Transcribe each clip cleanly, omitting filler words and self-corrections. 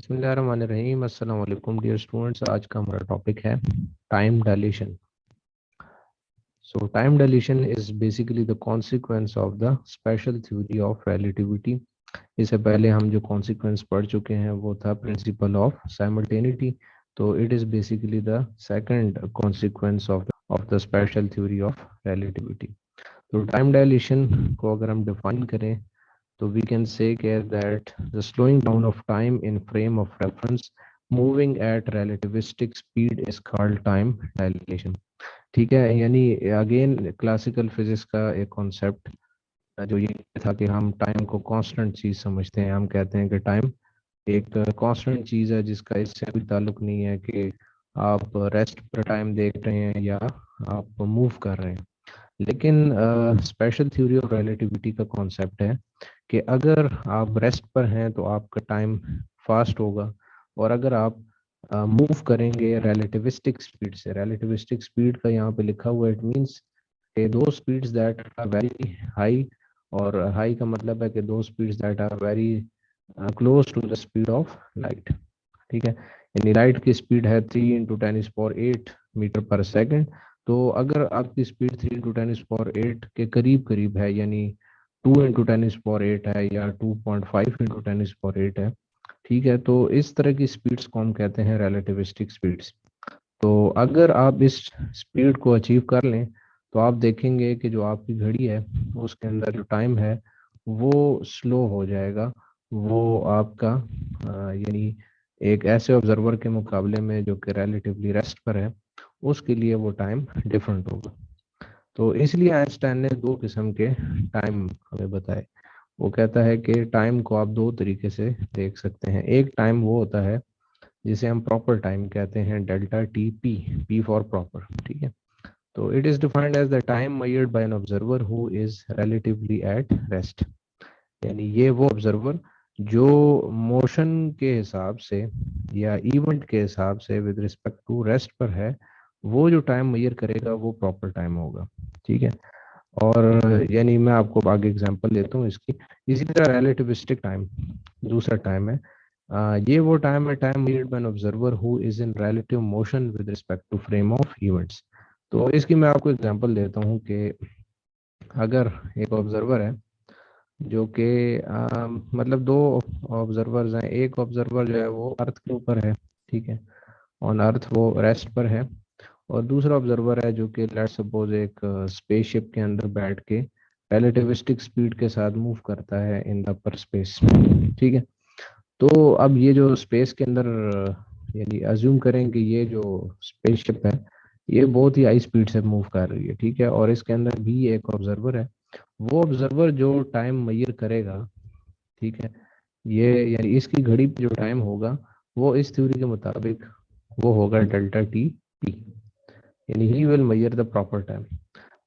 बिस्मिल्लाहिर्रहमानिर्रहीम। अस्सलाम वालेकुम डियर स्टूडेंट्स। आज का हमारा टॉपिक है time dilation. So time dilation is basically the consequence of the special theory of relativity. इससे पहले हम जो कॉन्सिक्वेंस पढ़ चुके हैं वो था प्रिंसिपल ऑफ साइमल्टेनिटी। तो it is basically the second consequence of the special theory of relativity. तो टाइम डायलेशन को अगर हम डिफाइन करें तो we can say that the slowing down of time in frame of reference moving at relativistic speed is called time dilation। ठीक है, यानी again classical physics का एक कॉन्सेप्ट जो ये था कि हम टाइम को कांस्टेंट चीज समझते हैं। हम कहते हैं कि टाइम एक कांस्टेंट चीज है जिसका इससे कोई ताल्लुक नहीं है कि आप रेस्ट पर टाइम देख रहे हैं या आप मूव कर रहे हैं। लेकिन स्पेशल थ्योरी ऑफ रिलेटिविटी का कॉन्सेप्ट है कि अगर आप रेस्ट पर हैं तो आपका टाइम फास्ट होगा, और अगर आप मूव करेंगे रिलेटिविस्टिक स्पीड से। रिलेटिविस्टिक स्पीड का यहाँ पे लिखा हुआ इट मींस कि दो speeds that are very high, और हाई का मतलब है कि दो speeds that are very close to the speed of light. ठीक है, यानी लाइट की स्पीड है 3 × 10⁸ मीटर पर सेकंड। तो अगर आपकी स्पीड 3 × 10⁸ के करीब करीब है, यानी 2 × 10⁸ है या 2.5 × 10⁸ है, ठीक है, तो इस तरह की स्पीड्स को हम कहते हैं रिलेटिविस्टिक स्पीड्स। तो अगर आप इस स्पीड को अचीव कर लें तो आप देखेंगे कि जो आपकी घड़ी है उसके अंदर जो टाइम है वो स्लो हो जाएगा। वो आपका यानी एक ऐसे ऑब्जर्वर के मुकाबले में जो कि रिलेटिवली रेस्ट पर है उसके लिए वो टाइम डिफरेंट होगा। तो इसलिए आइंस्टाइन ने दो किस्म के टाइम हमें बताए। वो कहता है कि टाइम को आप दो तरीके से देख सकते हैं। एक टाइम वो होता है जिसे हम प्रॉपर टाइम कहते हैं, delta T P, P for proper. ठीक है, तो it is defined as the time measured by an observer who is relatively at rest. यानी ये वो ऑब्जर्वर जो मोशन के हिसाब से या इवेंट के हिसाब से विद रिस्पेक्ट टू रेस्ट पर है, वो जो टाइम मेजर करेगा वो प्रॉपर टाइम होगा। ठीक है, और यानी मैं आपको आगे एग्जांपल देता हूँ इसकी। इसी तरह रिलेटिविस्टिक टाइम दूसरा टाइम है। ये वो टाइम है, time measured by an observer who is in relative motion with respect to frame of events. तो इसकी मैं आपको एग्जांपल देता हूँ कि अगर एक ऑब्जर्वर है जो कि मतलब दो ऑब्जर्वर्स हैं। एक ऑब्जर्वर जो है वो अर्थ के ऊपर है, ठीक है, ऑन अर्थ वो रेस्ट पर है, और दूसरा ऑब्जर्वर है जो कि लेट्स सपोज एक स्पेसशिप के अंदर बैठ के रिलेटिविस्टिक स्पीड के साथ मूव करता है इन द अपर स्पेस। ठीक है, तो अब ये जो स्पेस के अंदर यानी अज्यूम करें कि ये जो स्पेसशिप है ये बहुत ही हाई स्पीड से मूव कर रही है। ठीक है, और इसके अंदर भी एक ऑब्जर्वर है। वो ऑब्जर्वर जो टाइम मेजर करेगा, ठीक है, ये यानी इसकी घड़ी पे जो टाइम होगा वो इस थ्योरी के मुताबिक वो होगा डेल्टा टी पी, यानी he will measure the proper time.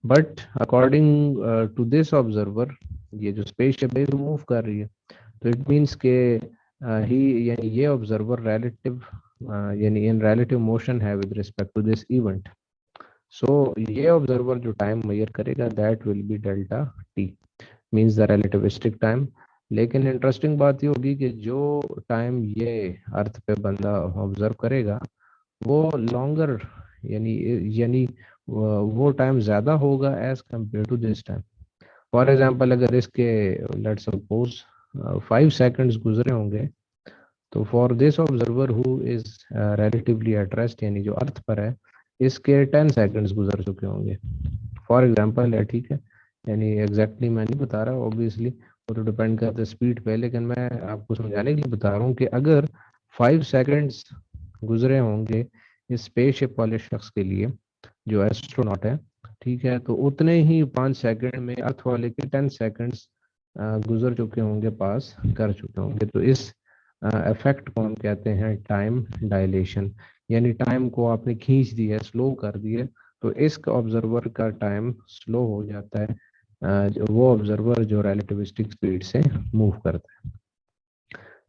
But according to this observer, ये जो स्पेसशिप है मूव कर रही है, तो इट मीन्स के ही यानी ये ऑब्जर्वर रिलेटिव यानी इन रिलेटिव मोशन है with respect to this event. So ये ऑब्जर्वर जो टाइम मेजर करेगा that will be delta T, means the relativistic time. लेकिन इंटरेस्टिंग बात ये होगी कि जो टाइम ये अर्थ पे बंदा ऑब्जर्व करेगा वो लॉन्गर यानी यानी वो टाइम ज़्यादा होगा as compare to this time. For example अगर इसके लेट्स सपोज 5 सेकंड्स गुजरे होंगे, तो for this observer who is relatively at rest यानी जो अर्थ पर है, इसके 10 सेकंड्स गुजर चुके होंगे। फॉर एग्जांपल है, ठीक है, यानी एग्जैक्टली मैं नहीं बता रहा ऑब्वियसली, वो तो डिपेंड करता है स्पीड पे, लेकिन मैं आपको समझाने के लिए बता रहा हूँ कि अगर 5 सेकंड्स गुजरे होंगे इस स्पेसशिप वाले शख्स के लिए जो एस्ट्रोनॉट है, ठीक है, तो उतने ही 5 सेकंड में अर्थ वाले के 10 सेकंड्स गुजर चुके होंगे, पास कर चुके होंगे। तो इस इफेक्ट को हम कहते हैं टाइम डायलेशन, यानी टाइम को आपने खींच दिया है, स्लो कर दिया है, तो इस ऑब्जर्वर का टाइम स्लो हो जाता है, वो ऑब्जर्वर जो रिलेटिविस्टिक स्पीड से मूव करता है।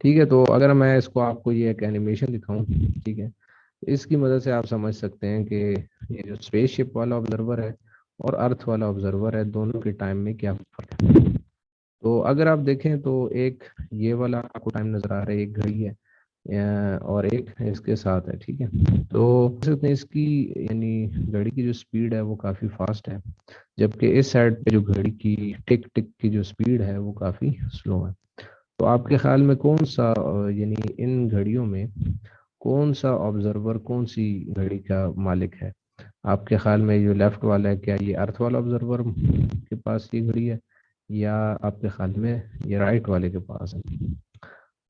ठीक है, तो अगर मैं इसको आपको ये एक एनिमेशन दिखाऊं, ठीक है, इसकी मदद से आप समझ सकते हैं कि ये जो स्पेसशिप वाला ऑब्जर्वर है और अर्थ वाला ऑब्जर्वर है, दोनों के टाइम में क्या फर्क है। तो अगर आप देखें तो एक ये वाला आपको टाइम नजर आ रहा है, एक घड़ी है, और एक इसके साथ है, ठीक है। तो देख सकते हैं इसकी यानी घड़ी की जो स्पीड है वो काफ़ी फास्ट है, जबकि इस साइड पे जो घड़ी की टिक टिक की जो स्पीड है वो काफ़ी स्लो है। तो आपके ख्याल में कौन सा यानी इन घड़ियों में कौन सा ऑब्जर्वर कौन सी घड़ी का मालिक है? आपके ख्याल में जो लेफ्ट वाला है, क्या ये अर्थ वाला ऑब्जर्वर के पास ये घड़ी है, या आपके ख्याल में ये राइट वाले के पास है?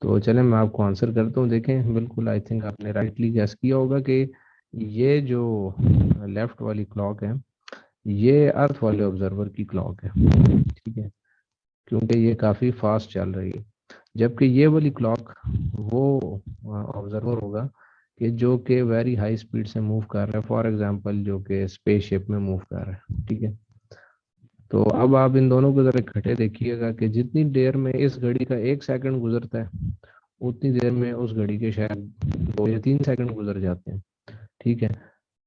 तो चलें मैं आपको आंसर करता हूँ। देखें, बिल्कुल आई थिंक आपने राइटली गैस किया होगा कि ये जो लेफ्ट वाली क्लॉक है ये अर्थ वाले ऑब्जर्वर की क्लॉक है, ठीक है, क्योंकि ये काफ़ी फास्ट चल रही है। जबकि ये वाली क्लॉक वो ऑब्जर्वर होगा कि जो कि वेरी हाई स्पीड से मूव कर रहा है, फॉर एग्जांपल जो कि स्पेसशिप में मूव कर रहा है, ठीक है। तो अब आप इन दोनों को जरा इकट्ठे देखिएगा कि जितनी देर में इस घड़ी का 1 सेकंड गुजरता है उतनी देर में उस घड़ी के शायद 2 या 3 सेकंड गुजर जाते हैं, ठीक है।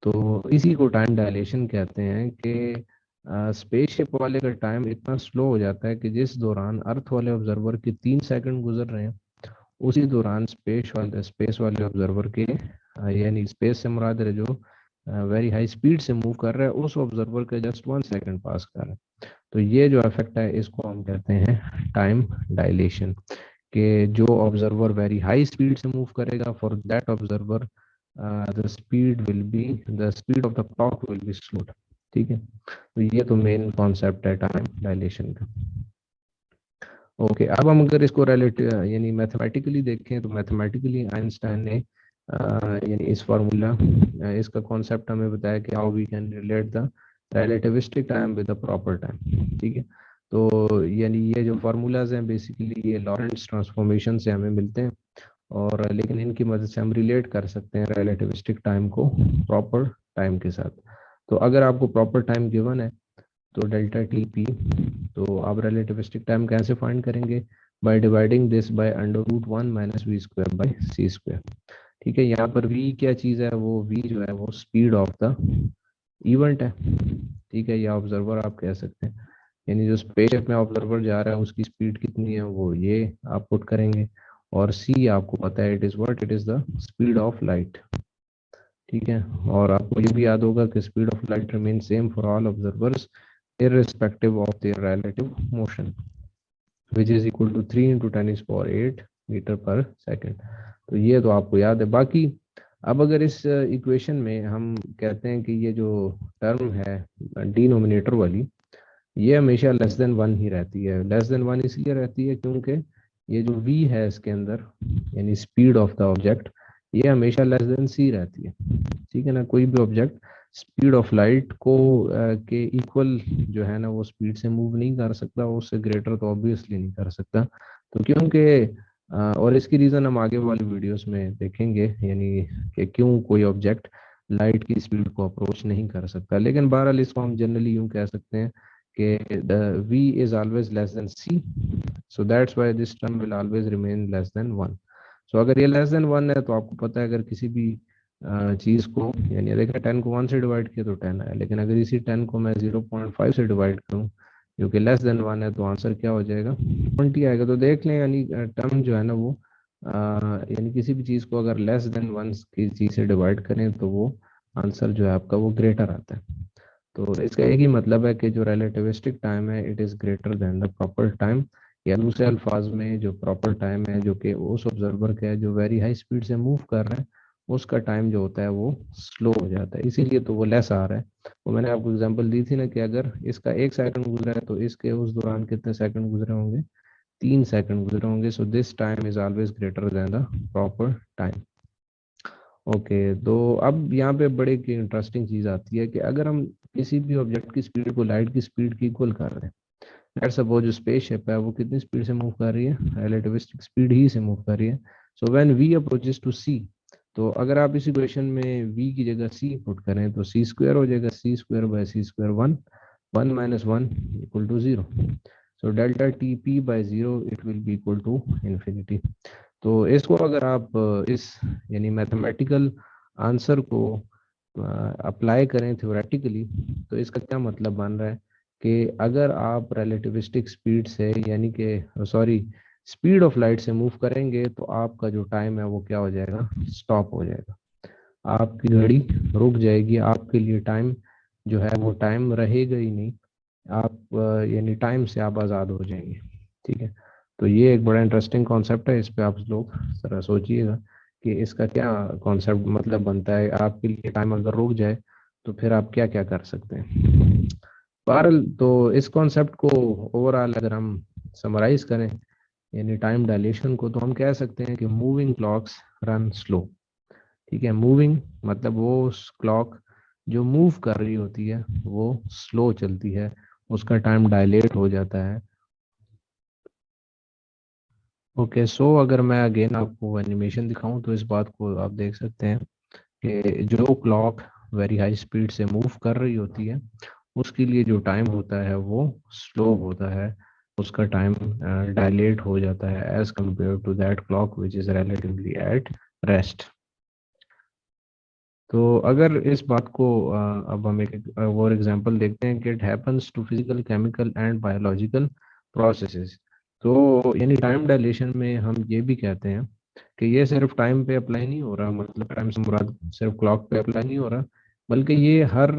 तो इसी को टाइम डायलेशन कहते हैं कि स्पेसशिप वाले का टाइम इतना स्लो हो जाता है कि जिस दौरान अर्थ वाले ऑब्जर्वर के 3 सेकंड गुजर रहे हैं उसी दौरान स्पेस वाले ऑब्जर्वर के यानी स्पेस से मुराद है जो वेरी हाई स्पीड से मूव कर रहा है उस ऑब्जर्वर का जस्ट 1 सेकंड पास कर रहा है। तो ये जो इफेक्ट है इसको हम कहते हैं टाइम डायलेशन, कि जो ऑब्जर्वर वेरी हाई स्पीड से मूव करेगा for that observer the speed of the clock will be slow, ठीक है। तो ये तो मेन कॉन्सेप्ट है टाइम डायलेशन का। ओके, अब हम अगर इसको रिलेटिव यानी मैथमेटिकली देखें तो मैथमेटिकली आइंस्टाइन ने यानी इस फार्मूला इसका कॉन्सेप्ट हमें बताया कि how we can relate the relativistic time with the proper time, ठीक है। तो यानी ये जो फार्मूलाज हैं बेसिकली ये लॉरेंट्स ट्रांसफॉर्मेशन से हमें मिलते हैं, और लेकिन इनकी मदद से हम रिलेट कर सकते हैं रिलेटिविस्टिक टाइम को प्रॉपर टाइम के साथ। तो अगर आपको प्रॉपर टाइम गिवन है तो डेल्टा टी पी, तो आप रिलेटिविस्टिक टाइम कैसे फाइंड करेंगे? By dividing this by √1 minus v square by c square, ठीक है। यहाँ पर वी क्या चीज़ है? वो वी जो है वो स्पीड ऑफ द इवेंट है, ठीक है, या ऑब्जर्वर आप कह सकते हैं। यानी जो स्पेसशिप में ऑब्जर्वर जा रहा है उसकी स्पीड कितनी है वो ये आप पुट करेंगे, और सी आपको पता है it is the speed of light, ठीक है। और आपको ये भी याद होगा कि speed of light remain same for all observers irrespective of their relative motion, which is equal to 3 into 10 is power 8 metre पर सेकेंड। तो ये तो आपको याद है। बाकी अब अगर इस इक्वेशन में हम कहते हैं कि ये जो टर्म है डिनोमिनेटर वाली, ये हमेशा लेस देन 1 ही रहती है। लेस देन 1 इसलिए रहती है क्योंकि ये जो v है इसके अंदर यानी स्पीड ऑफ द ऑब्जेक्ट ये हमेशा लेस देन c रहती है, ठीक है ना। कोई भी ऑब्जेक्ट स्पीड ऑफ लाइट को के इक्वल जो है ना वो स्पीड से मूव नहीं कर सकता, उससे ग्रेटर तो ऑब्वियसली नहीं कर सकता। तो क्योंकि और इसकी रीज़न हम आगे वाली वीडियोस में देखेंगे, यानी कि क्यों कोई ऑब्जेक्ट लाइट की स्पीड को अप्रोच नहीं कर सकता। लेकिन बहरहाल इसको हम जनरली यूं कह सकते हैं कि the v is always less than c, so that's why this term will always remain less than 1। सो अगर ये लेस देन 1 है तो आपको पता है अगर किसी भी चीज़ को यानी देखा 10 को 1 से डिवाइड किया तो 10 है, लेकिन अगर इसी 10 को मैं 0.5 से डिवाइड करूँ जो कि लेस देन 1 है तो आंसर क्या हो जाएगा? 20 आएगा। तो देख लें यानी टर्म जो है ना वो यानी किसी भी चीज़ को अगर लेस देन 1 की चीज़ से डिवाइड करें तो वो आंसर जो है आपका वो ग्रेटर आता है। तो इसका एक ही मतलब है कि जो रिलेटिविस्टिक टाइम है it is greater than the proper time, या दूसरे अल्फाज में जो प्रॉपर टाइम है जो कि उस ऑब्जर्वर का है जो वेरी हाई स्पीड से मूव कर रहा है उसका टाइम जो होता है वो स्लो हो जाता है, इसीलिए तो वो लेस आ रहा है। वो मैंने आपको एग्जांपल दी थी ना कि अगर इसका 1 सेकंड गुजरा है तो इसके उस दौरान कितने सेकंड गुजरे होंगे? 3 सेकंड गुजरे होंगे। So this time is always greater than the proper time. Okay, तो अब यहाँ पे बड़े की इंटरेस्टिंग चीज़ आती है कि अगर हम किसी भी ऑब्जेक्ट की स्पीड को लाइट की स्पीड की इक्वल कर रहे हैं, लेट्स सपोज जो स्पेसशिप है वो कितनी स्पीड से मूव कर रही है? रिलेटिविस्टिक स्पीड ही से मूव कर रही है। So when v approaches to c, तो अगर आप इस इक्वेशन में v की जगह c पुट करें तो c स्क्वायर हो जाएगा, c square by c square 1, 1 minus 1 equal to 0। So delta T P by 0 it will be equal to infinity. तो इसको अगर आप इस यानी मैथमेटिकल आंसर को अप्लाई करें थ्योरेटिकली तो इसका क्या मतलब बन रहा है कि अगर आप रिलेटिविस्टिक स्पीड से यानी कि सॉरी स्पीड ऑफ लाइट से मूव करेंगे तो आपका जो टाइम है वो क्या हो जाएगा, स्टॉप हो जाएगा, आपकी घड़ी रुक जाएगी, आपके लिए टाइम जो है वो टाइम रहेगा ही नहीं, आप यानी टाइम से आप आज़ाद हो जाएंगे। ठीक है, तो ये एक बड़ा इंटरेस्टिंग कॉन्सेप्ट है, इस पे आप लोग जरा सोचिएगा कि इसका क्या कॉन्सेप्ट मतलब बनता है, आपके लिए टाइम अगर रुक जाए तो फिर आप क्या क्या कर सकते हैं। बहरहाल तो इस कॉन्सेप्ट को ओवरऑल अगर हम समराइज करें यानी टाइम डायलेशन को, तो हम कह सकते हैं कि मूविंग क्लॉक्स रन स्लो। ठीक है, मूविंग मतलब वो क्लॉक जो मूव कर रही होती है वो स्लो चलती है, उसका टाइम डायलेट हो जाता है। ओके, सो अगर मैं अगेन आपको एनिमेशन दिखाऊं तो इस बात को आप देख सकते हैं कि जो क्लॉक वेरी हाई स्पीड से मूव कर रही होती है उसके लिए जो टाइम होता है वो स्लो होता है, उसका टाइम डायलेट हो जाता है as compare to that clock which is relatively at rest. तो अगर इस बात को अब हम एक और एग्जांपल देखते हैं कि it happens to physical chemical and biological processes. तो यानी टाइम डायलेशन में हम ये भी कहते हैं कि ये सिर्फ टाइम पे अप्लाई नहीं हो रहा, मतलब टाइम से मुराद सिर्फ क्लॉक पे अप्लाई नहीं हो रहा, बल्कि ये हर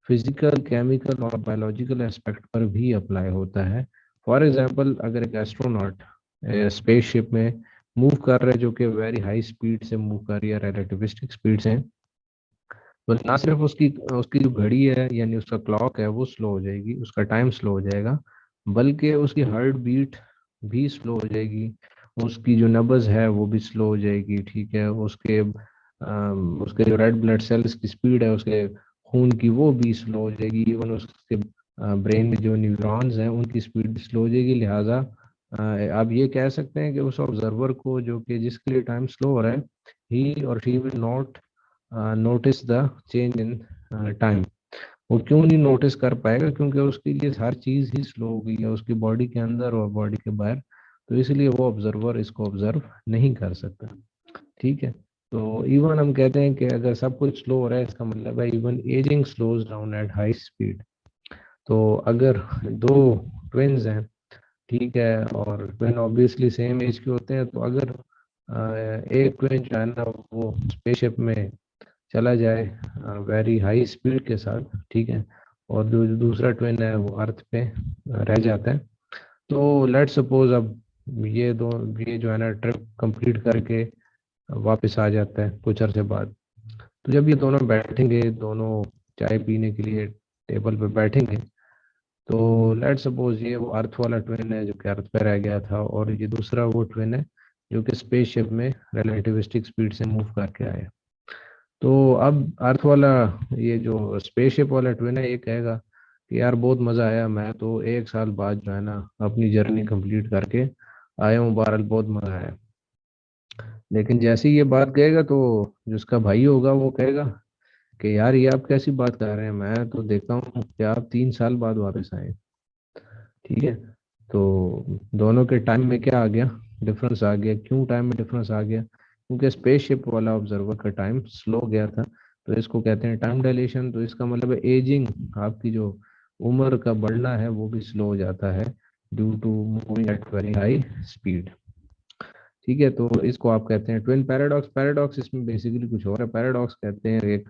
फिजिकल केमिकल और बायोलॉजिकल एस्पेक्ट पर भी अप्लाई होता है। फॉर एग्जांपल अगर एक एस्ट्रोनॉट स्पेसशिप में मूव कर रहा है जो कि वेरी हाई स्पीड से मूव कर रही है, रिलेटिविस्टिक स्पीड से, तो ना सिर्फ उसकी उसकी जो घड़ी है यानी उसका क्लॉक है वो स्लो हो जाएगी, उसका टाइम स्लो हो जाएगा, बल्कि उसकी हार्ट बीट भी स्लो हो जाएगी, उसकी जो नब्ज है वो भी स्लो हो जाएगी। ठीक है, उसके जो रेड ब्लड सेल्स की स्पीड है उसके खून की वो भी स्लो हो जाएगी, इवन उसके ब्रेन में जो न्यूरॉन्स हैं उनकी स्पीड भी स्लो हो जाएगी। लिहाजा आप ये कह सकते हैं कि उस ऑब्जर्वर को जो कि जिसके लिए टाइम स्लो हो रहा है, ही और she will not notice the change in time. वो क्यों नहीं नोटिस कर पाएगा, क्योंकि उसके लिए हर चीज ही स्लो हो गई है उसकी बॉडी के अंदर और बॉडी के बाहर, तो इसलिए वो ऑब्जर्वर इसको ऑब्जर्व नहीं कर सकता। ठीक है, तो इवन हम कहते हैं कि अगर सब कुछ स्लो हो रहा है इसका मतलब है even ageing slows down at high speed. तो अगर दो ट्विन्स हैं, ठीक है, और ट्विन ऑब्वियसली सेम एज के होते हैं, तो अगर एक ट्विन जो है ना वो स्पेसशिप में चला जाए वेरी हाई स्पीड के साथ, ठीक है, और जो दूसरा ट्विन है वो अर्थ पे रह जाता है, तो लेट्स सपोज अब ये जो है ना ट्रिप कंप्लीट करके वापस आ जाता है कुछ अरसे बाद। तो जब ये दोनों बैठेंगे, दोनों चाय पीने के लिए टेबल पे बैठेंगे, तो लेट्स सपोज ये वो अर्थ वाला ट्विन है जो कि अर्थ पे रह गया था, और ये दूसरा वो ट्विन है जो कि स्पेसशिप में रिलेटिविस्टिक स्पीड से मूव करके आया। तो अब अर्थ वाला ये जो स्पेसशिप वाला ट्विन है ये कहेगा कि यार बहुत मजा आया, मैं तो 1 साल बाद जो है ना अपनी जर्नी कंप्लीट करके आया हूँ, बहरहाल बहुत मजा आया। लेकिन जैसे ही ये बात कहेगा तो जो उसका भाई होगा वो कहेगा कि यार ये आप कैसी बात कर रहे हैं, मैं तो देखता हूँ कि आप 3 साल बाद वापस आए। ठीक है, तो दोनों के टाइम में क्या आ गया, डिफरेंस आ गया। क्यों टाइम में डिफरेंस आ गया, क्योंकि स्पेसशिप वाला ऑब्जर्वर का टाइम स्लो गया था, तो इसको कहते हैं टाइम डायलेशन। तो इसका मतलब है एजिंग, आपकी जो उम्र का बढ़ना है वो भी स्लो हो जाता है due to moving at very high speed. ठीक है, तो इसको आप कहते हैं ट्विन पैराडॉक्स। पैराडॉक्स इसमें बेसिकली कुछ और है, पैराडॉक्स कहते हैं एक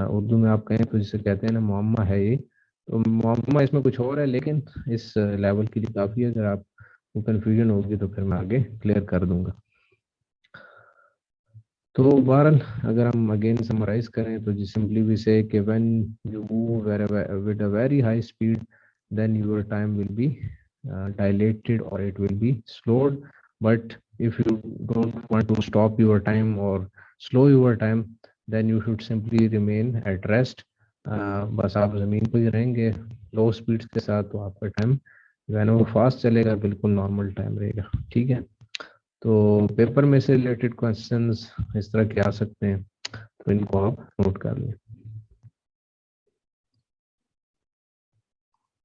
उर्दू में आप कहें तो जिसे कहते हैं ना मुअम्मा है ये, तो मुअम्मा इसमें कुछ और है, लेकिन इस लेवल के लिए काफ़ी है। अगर आप को कन्फ्यूजन होगी तो फिर मैं आगे क्लियर कर दूंगा। तो बहरहाल अगर हम अगेन समराइज करें तो जी सिंपली वी से कि when you move with a very high speed then your time will be dilated or it will be slowed, but if you don't want to stop your time or slow your time then you should simply remain at rest। बस आप ज़मीन पर ही रहेंगे लो speed के साथ, तो आपका time जो है ना वो फास्ट चलेगा, बिल्कुल नॉर्मल टाइम रहेगा। ठीक है, तो पेपर में से रिलेटेड क्वेश्चंस इस तरह के आ सकते हैं, तो इनको आप नोट कर लें।